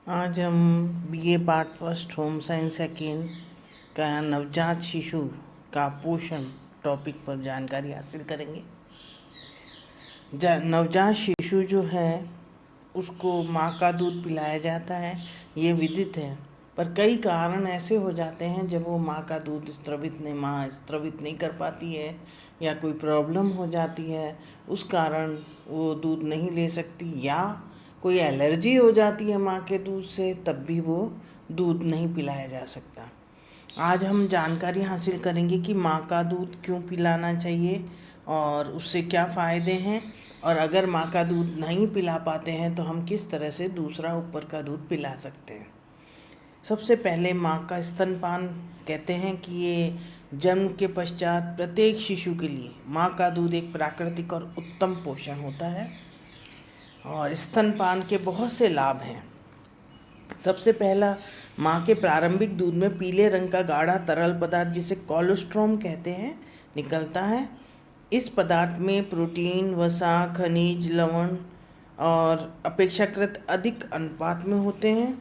आज हम BA part first home science second का नवजात शिशु का पोषण टॉपिक पर जानकारी हासिल करेंगे। नवजात शिशु जो है उसको माँ का दूध पिलाया जाता है, ये विदित है। पर कई कारण ऐसे हो जाते हैं जब वो माँ का दूध माँ स्त्रवित नहीं कर पाती है या कोई प्रॉब्लम हो जाती है, उस कारण वो दूध नहीं ले सकती, या कोई एलर्जी हो जाती है माँ के दूध से, तब भी वो दूध नहीं पिलाया जा सकता। आज हम जानकारी हासिल करेंगे कि माँ का दूध क्यों पिलाना चाहिए और उससे क्या फ़ायदे हैं, और अगर माँ का दूध नहीं पिला पाते हैं तो हम किस तरह से दूसरा ऊपर का दूध पिला सकते हैं। सबसे पहले माँ का स्तनपान, कहते हैं कि ये जन्म के पश्चात प्रत्येक शिशु के लिए माँ का दूध एक प्राकृतिक और उत्तम पोषण होता है। और स्तनपान के बहुत से लाभ हैं। सबसे पहला, माँ के प्रारंभिक दूध में पीले रंग का गाढ़ा तरल पदार्थ, जिसे कोलोस्ट्रॉम कहते हैं, निकलता है। इस पदार्थ में प्रोटीन, वसा, खनिज, लवण और अपेक्षाकृत अधिक अनुपात में होते हैं।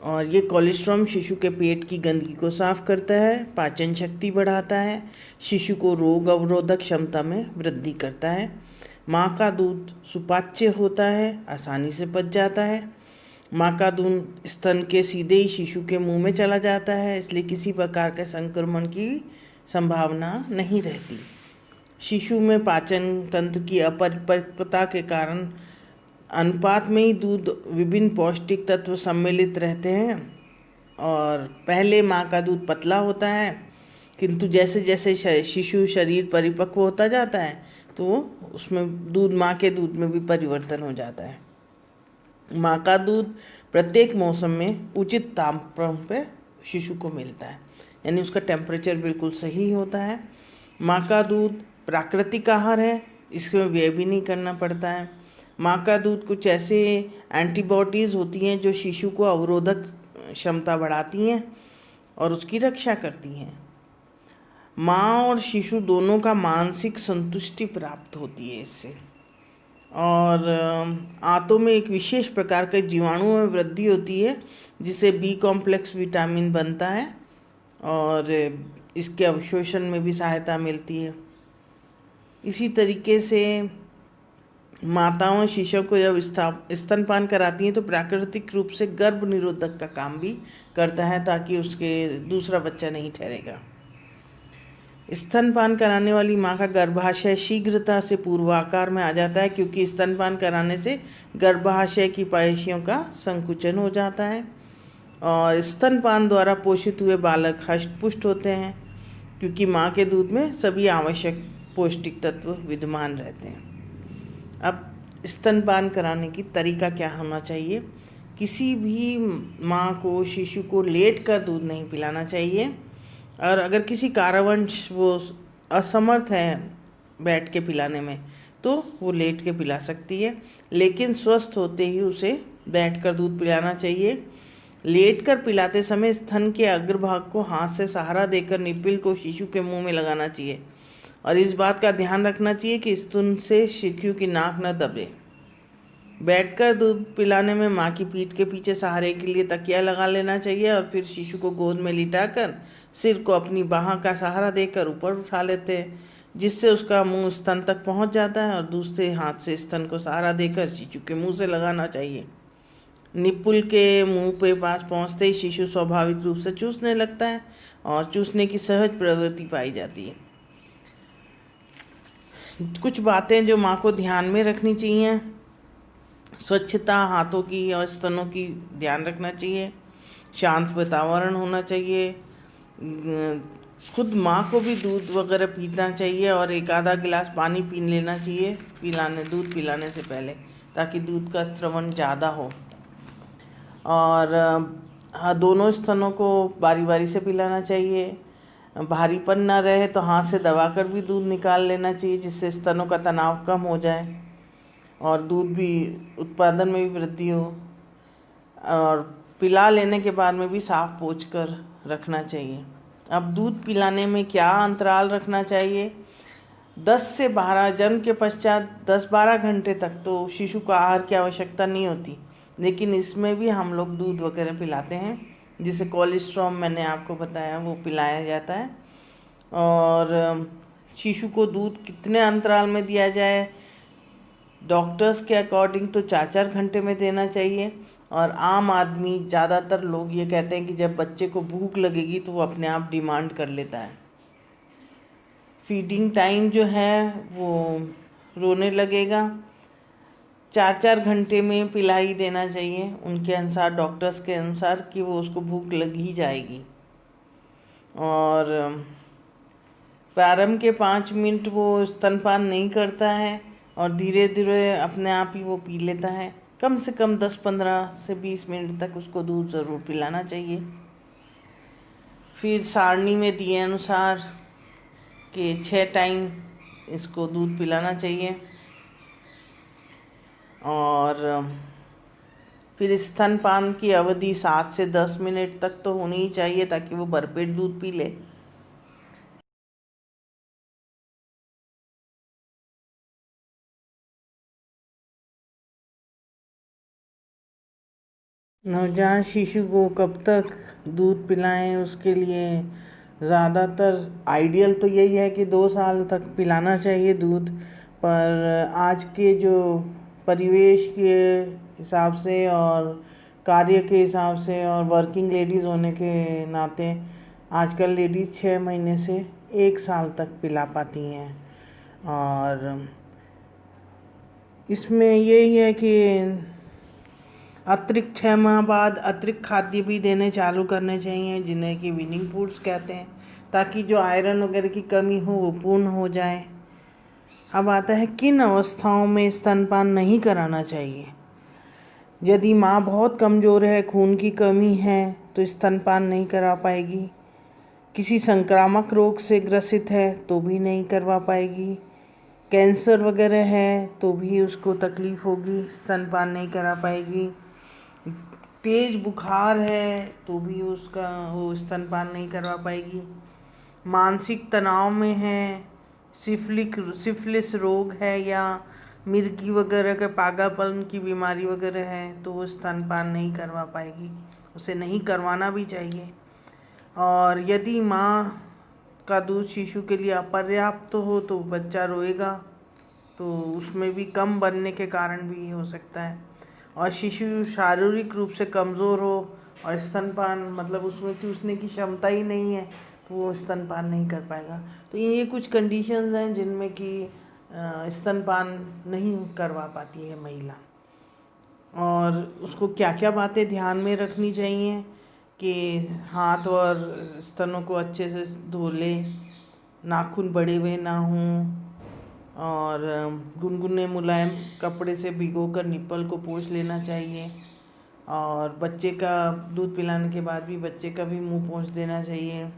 और ये कोलेस्ट्रॉम शिशु के पेट की गंदगी को साफ करता है, पाचन शक्ति बढ़ाता है, शिशु को रोग अवरोधक क्षमता में वृद्धि करता है। माँ का दूध सुपाच्य होता है, आसानी से पच जाता है। माँ का दूध स्तन के सीधे ही शिशु के मुंह में चला जाता है, इसलिए किसी प्रकार के संक्रमण की संभावना नहीं रहती। शिशु में पाचन तंत्र की अपरिपक्वता के कारण अनुपात में ही दूध विभिन्न पौष्टिक तत्व सम्मिलित रहते हैं। और पहले माँ का दूध पतला होता है, किंतु जैसे जैसे शिशु शरीर परिपक्व होता जाता है तो उसमें माँ के दूध में भी परिवर्तन हो जाता है। माँ का दूध प्रत्येक मौसम में उचित तापमान पे शिशु को मिलता है, यानी उसका टेम्परेचर बिल्कुल सही होता है। माँ का दूध प्राकृतिक आहार है, इसमें व्यय भी नहीं करना पड़ता है। माँ का दूध कुछ ऐसे एंटीबॉडीज़ होती हैं जो शिशु को अवरोधक क्षमता बढ़ाती हैं और उसकी रक्षा करती हैं। माँ और शिशु दोनों का मानसिक संतुष्टि प्राप्त होती है इससे। और आंतों में एक विशेष प्रकार के जीवाणु में वृद्धि होती है, जिससे बी कॉम्प्लेक्स विटामिन बनता है और इसके अवशोषण में भी सहायता मिलती है। इसी तरीके से माताओं शिशु को जब स्तनपान कराती हैं तो प्राकृतिक रूप से गर्भ निरोधक का काम भी करता है, ताकि उसके दूसरा बच्चा नहीं ठहरेगा। स्तनपान कराने वाली माँ का गर्भाशय शीघ्रता से पूर्वाकार में आ जाता है, क्योंकि स्तनपान कराने से गर्भाशय की पेशियों का संकुचन हो जाता है और स्तनपान द्वारा पोषित हुए बालक हष्ट-पुष्ट होते हैं, क्योंकि माँ के दूध में सभी आवश्यक पौष्टिक तत्व विद्यमान रहते हैं। अब स्तनपान कराने की तरीका क्या होना चाहिए। किसी भी माँ को शिशु को लेट कर दूध नहीं पिलाना चाहिए, और अगर किसी कारणवश वो असमर्थ है बैठ के पिलाने में तो वो लेट के पिला सकती है, लेकिन स्वस्थ होते ही उसे बैठकर दूध पिलाना चाहिए। लेट कर पिलाते समय स्तन के अग्रभाग को हाथ से सहारा देकर निप्पल को शिशु के मुंह में लगाना चाहिए, और इस बात का ध्यान रखना चाहिए कि स्तन से शिशु की नाक न दबे। बैठकर दूध पिलाने में माँ की पीठ के पीछे सहारे के लिए तकिया लगा लेना चाहिए, और फिर शिशु को गोद में लिटाकर सिर को अपनी बाह का सहारा देकर ऊपर उठा लेते हैं, जिससे उसका मुंह स्तन तक पहुंच जाता है, और दूसरे हाथ से स्तन को सहारा देकर शिशु के मुंह से लगाना चाहिए। निप्पल के मुंह पे पास पहुंचते ही शिशु स्वाभाविक रूप से चूसने लगता है और चूसने की सहज प्रवृत्ति पाई जाती है। कुछ बातें जो माँ को ध्यान में रखनी चाहिए: स्वच्छता, हाथों की और स्तनों की ध्यान रखना चाहिए, शांत वातावरण होना चाहिए, खुद माँ को भी दूध वगैरह पीना चाहिए और एक आधा गिलास पानी पी लेना चाहिए दूध पिलाने से पहले, ताकि दूध का स्रवण ज़्यादा हो। और दोनों स्तनों को बारी बारी से पिलाना चाहिए। भारीपन ना रहे तो हाथ से दबाकर भी दूध निकाल लेना चाहिए, जिससे स्तनों का तनाव कम हो जाए और दूध भी उत्पादन में भी वृद्धि हो। और पिला लेने के बाद में भी साफ पोंछ कर रखना चाहिए। अब दूध पिलाने में क्या अंतराल रखना चाहिए। 10 से 12 जन्म के पश्चात 10-12 घंटे तक तो शिशु को आहार की आवश्यकता नहीं होती, लेकिन इसमें भी हम लोग दूध वगैरह पिलाते हैं, जिसे कोलेस्ट्रॉम मैंने आपको बताया वो पिलाया जाता है। और शिशु को दूध कितने अंतराल में दिया जाए, डॉक्टर्स के अकॉर्डिंग तो 4-4 घंटे में देना चाहिए। और आम आदमी, ज़्यादातर लोग ये कहते हैं कि जब बच्चे को भूख लगेगी तो वो अपने आप डिमांड कर लेता है। फीडिंग टाइम जो है वो रोने लगेगा, 4-4 घंटे में पिला ही देना चाहिए उनके अनुसार, डॉक्टर्स के अनुसार, कि वो उसको भूख लग ही जाएगी। और प्रारंभ के 5 मिनट वो स्तनपान नहीं करता है और धीरे धीरे अपने आप ही वो पी लेता है। कम से कम 10-15 से 20 मिनट तक उसको दूध ज़रूर पिलाना चाहिए। फिर सारणी में दिए अनुसार कि 6 टाइम इसको दूध पिलाना चाहिए। और फिर स्तनपान की अवधि 7 से 10 मिनट तक तो होनी ही चाहिए, ताकि वो भरपेट दूध पी ले। नवजात शिशु को कब तक दूध पिलाएं, उसके लिए ज़्यादातर आइडियल तो यही है कि 2 साल तक पिलाना चाहिए दूध। पर आज के जो परिवेश के हिसाब से और कार्य के हिसाब से और वर्किंग लेडीज़ होने के नाते आजकल लेडीज़ 6 महीने से 1 साल तक पिला पाती हैं। और इसमें यही है कि अतिरिक्त 6 माह बाद अतिरिक्त खाद्य भी देने चालू करने चाहिए, जिन्हें कि वीनिंग फूड्स कहते हैं, ताकि जो आयरन वगैरह की कमी हो वो पूर्ण हो जाए। अब आता है किन अवस्थाओं में स्तनपान नहीं कराना चाहिए। यदि माँ बहुत कमज़ोर है, खून की कमी है, तो स्तनपान नहीं करा पाएगी। किसी संक्रामक रोग से ग्रसित है तो भी नहीं करवा पाएगी। कैंसर वगैरह है तो भी उसको तकलीफ़ होगी, स्तनपान नहीं करा पाएगी। तेज बुखार है तो भी उसका वो स्तनपान नहीं करवा पाएगी। मानसिक तनाव में है, सिफिलिस रोग है या मिर्गी वगैरह के पागलपन की बीमारी वगैरह है तो वो स्तनपान नहीं करवा पाएगी, उसे नहीं करवाना भी चाहिए। और यदि माँ का दूध शिशु के लिए अपर्याप्त हो तो बच्चा रोएगा, तो उसमें भी कम बनने के कारण भी हो सकता है। और शिशु शारीरिक रूप से कमज़ोर हो और स्तनपान मतलब उसमें चूसने की क्षमता ही नहीं है तो वो स्तनपान नहीं कर पाएगा। तो ये कुछ कंडीशंस हैं जिनमें कि स्तनपान नहीं करवा पाती है महिला। और उसको क्या क्या बातें ध्यान में रखनी चाहिए कि हाथ और स्तनों को अच्छे से धो ले, नाखून बड़े हुए ना हों, और गुनगुने मुलायम कपड़े से भिगोकर निप्पल को पोंछ लेना चाहिए। और बच्चे का दूध पिलाने के बाद भी बच्चे का भी मुंह पोंछ देना चाहिए।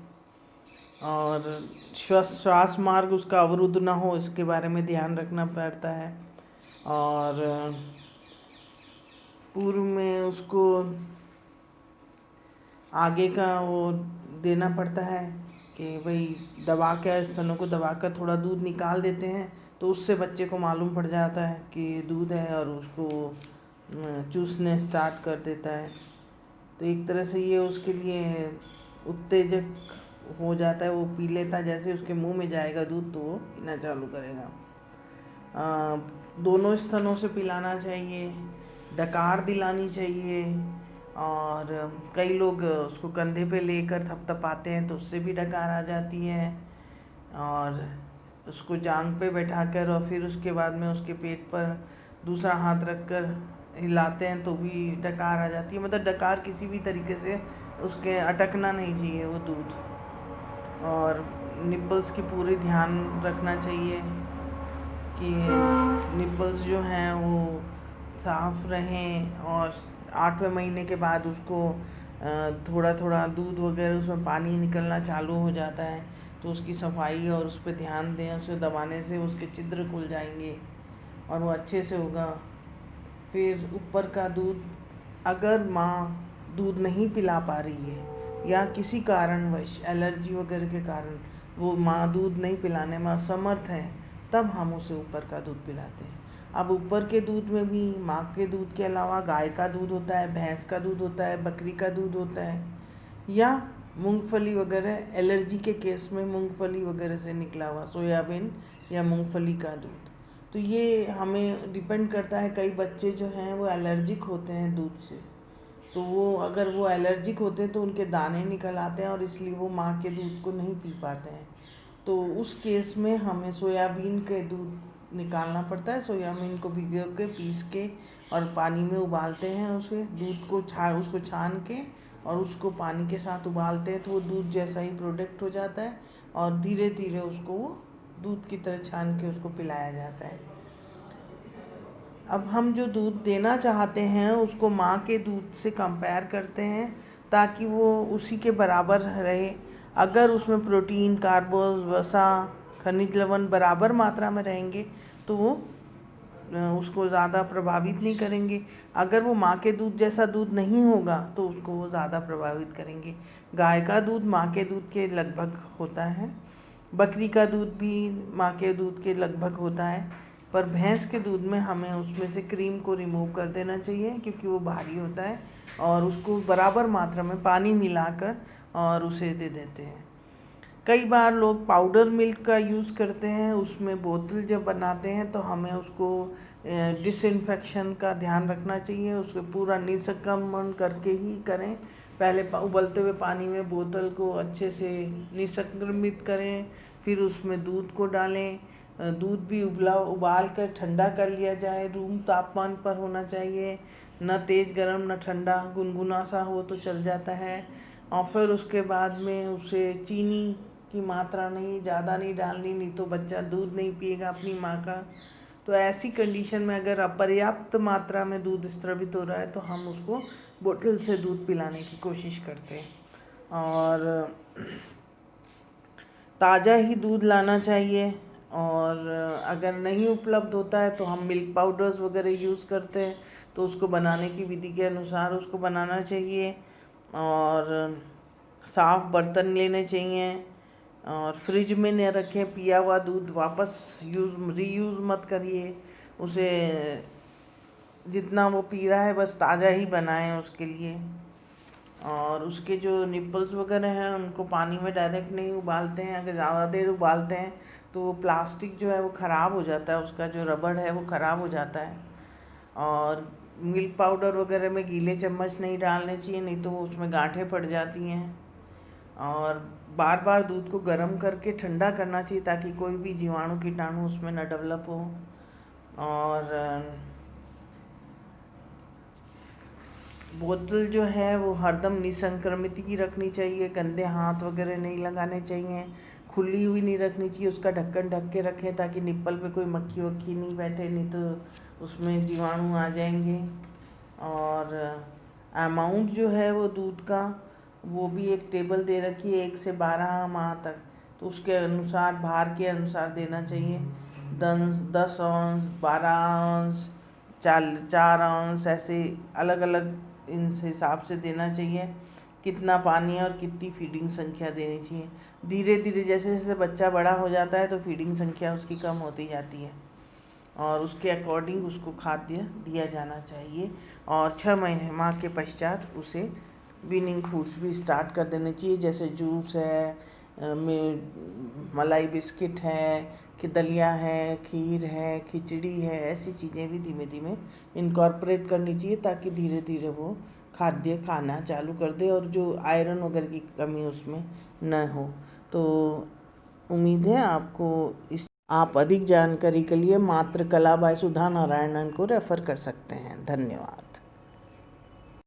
और श्वास मार्ग उसका अवरुद्ध ना हो, इसके बारे में ध्यान रखना पड़ता है। और पूर्व में उसको आगे का वो देना पड़ता है कि भाई दबा कर, स्तनों को दबा कर थोड़ा दूध निकाल देते हैं, तो उससे बच्चे को मालूम पड़ जाता है कि दूध है और उसको चूसने स्टार्ट कर देता है। तो एक तरह से ये उसके लिए उत्तेजक हो जाता है, वो पी लेता है, जैसे उसके मुंह में जाएगा दूध तो वो पीना चालू करेगा। दोनों स्तनों से पिलाना चाहिए, डकार दिलानी चाहिए। और कई लोग उसको कंधे पे लेकर थपथपाते हैं तो उससे भी डकार आ जाती है। और उसको जांघ पे बैठाकर और फिर उसके बाद में उसके पेट पर दूसरा हाथ रखकर हिलाते हैं तो भी डकार आ जाती है। मतलब डकार किसी भी तरीके से उसके अटकना नहीं चाहिए वो दूध। और निप्पल्स की पूरी ध्यान रखना चाहिए कि निप्पल्स जो हैं वो साफ रहें। और 8वें महीने के बाद उसको थोड़ा थोड़ा दूध वगैरह उसमें पानी निकलना चालू हो जाता है तो उसकी सफाई और उस पर ध्यान दें। उसे दबाने से उसके छिद्र खुल जाएंगे और वो अच्छे से होगा। फिर ऊपर का दूध, अगर माँ दूध नहीं पिला पा रही है या किसी कारणवश एलर्जी वगैरह के कारण वो माँ दूध नहीं पिलाने में असमर्थ है, तब हम उसे ऊपर का दूध पिलाते हैं। अब ऊपर के दूध में भी माँ के दूध के अलावा गाय का दूध होता है, भैंस का दूध होता है, बकरी का दूध होता है, या मूंगफली वगैरह, एलर्जी के केस में मूंगफली वगैरह से निकला हुआ सोयाबीन या मूंगफली का दूध। तो ये हमें डिपेंड करता है। कई बच्चे जो हैं वो एलर्जिक होते हैं दूध से, तो वो अगर वो एलर्जिक होते हैं तो उनके दाने निकल आते हैं और इसलिए वो माँ के दूध को नहीं पी पाते हैं। तो उस केस में हमें सोयाबीन के दूध निकालना पड़ता है। सोयाबीन को भिगो के पीस के और पानी में उबालते हैं, उसे दूध को उसको छान के और उसको पानी के साथ उबालते हैं, तो वो दूध जैसा ही प्रोडक्ट हो जाता है और धीरे धीरे उसको वो दूध की तरह छान के उसको पिलाया जाता है। अब हम जो दूध देना चाहते हैं उसको माँ के दूध से कंपेयर करते हैं ताकि वो उसी के बराबर रहे। अगर उसमें प्रोटीन, कार्बोज, वसा, खनिज लवण बराबर मात्रा में रहेंगे तो वो उसको ज़्यादा प्रभावित नहीं करेंगे। अगर वो माँ के दूध जैसा दूध नहीं होगा तो उसको वो ज़्यादा प्रभावित करेंगे। गाय का दूध माँ के दूध के लगभग होता है, बकरी का दूध भी माँ के दूध के लगभग होता है, पर भैंस के दूध में हमें उसमें से क्रीम को रिमूव कर देना चाहिए क्योंकि वो भारी होता है, और उसको बराबर मात्रा में पानी मिलाकर और उसे दे देते हैं। कई बार लोग पाउडर मिल्क का यूज़ करते हैं, उसमें बोतल जब बनाते हैं तो हमें उसको डिसइंफेक्शन का ध्यान रखना चाहिए, उसको पूरा निष्क्रमण करके ही करें। पहले उबलते हुए पानी में बोतल को अच्छे से निष्क्रमित करें, फिर उसमें दूध को डालें। दूध भी उबाल कर ठंडा कर लिया जाए, रूम तापमान पर होना चाहिए, न तेज़ गर्म न ठंडा, गुनगुना सा हो तो चल जाता है। और फिर उसके बाद में उसे चीनी की मात्रा नहीं, ज़्यादा नहीं डालनी, नहीं तो बच्चा दूध नहीं पिएगा अपनी माँ का। तो ऐसी कंडीशन में अगर अपर्याप्त मात्रा में दूध स्रावित हो रहा है तो हम उसको बोतल से दूध पिलाने की कोशिश करते हैं। और ताज़ा ही दूध लाना चाहिए, और अगर नहीं उपलब्ध होता है तो हम मिल्क पाउडर्स वगैरह यूज़ करते हैं, तो उसको बनाने की विधि के अनुसार उसको बनाना चाहिए। और साफ़ बर्तन लेने चाहिए, और फ्रिज में न रखें। पिया हुआ दूध वापस रीयूज़ मत करिए उसे। जितना वो पी रहा है बस ताज़ा ही बनाएं उसके लिए। और उसके जो निपल्स वगैरह हैं उनको पानी में डायरेक्ट नहीं उबालते हैं। अगर ज़्यादा देर उबालते हैं तो वो प्लास्टिक जो है वो ख़राब हो जाता है, उसका जो रबड़ है वो ख़राब हो जाता है। और मिल्क पाउडर वगैरह में गीले चम्मच नहीं डालने चाहिए, नहीं तो वो उसमें गांठें पड़ जाती हैं। और बार बार दूध को गर्म करके ठंडा करना चाहिए ताकि कोई भी जीवाणु कीटाणु उसमें न डेवलप हो। और बोतल जो है वो हरदम निसंक्रमित ही रखनी चाहिए, गंदे हाथ वगैरह नहीं लगाने चाहिए, खुली हुई नहीं रखनी चाहिए, उसका ढक्कन ढक के रखें ताकि निप्पल पे कोई मक्खी वक्खी नहीं बैठे, नहीं तो उसमें जीवाणु आ जाएंगे। और अमाउंट जो है वो दूध का वो भी एक टेबल दे रखी है 1 से 12 माह तक, तो उसके अनुसार भार के अनुसार देना चाहिए। 10 औंस, 12 औंस, 4 औंस, ऐसे अलग अलग इन हिसाब से देना चाहिए। कितना पानी और कितनी फीडिंग संख्या देनी चाहिए। धीरे धीरे जैसे जैसे बच्चा बड़ा हो जाता है तो फीडिंग संख्या उसकी कम होती जाती है, और उसके अकॉर्डिंग उसको खाद्य दिया जाना चाहिए। और 6 माह के पश्चात उसे वीनिंग फूड्स भी स्टार्ट कर देने चाहिए, जैसे जूस है, मलाई बिस्किट है, कि दलिया है, खीर है, खिचड़ी है, ऐसी चीज़ें भी धीमे धीमे इनकॉर्पोरेट करनी चाहिए ताकि धीरे धीरे वो खाद्य खाना चालू कर दे और जो आयरन वगैरह की कमी उसमें न हो। तो उम्मीद है आपको आप अधिक जानकारी के लिए मातृकला बाय सुधा नारायणन को रेफ़र कर सकते हैं। धन्यवाद।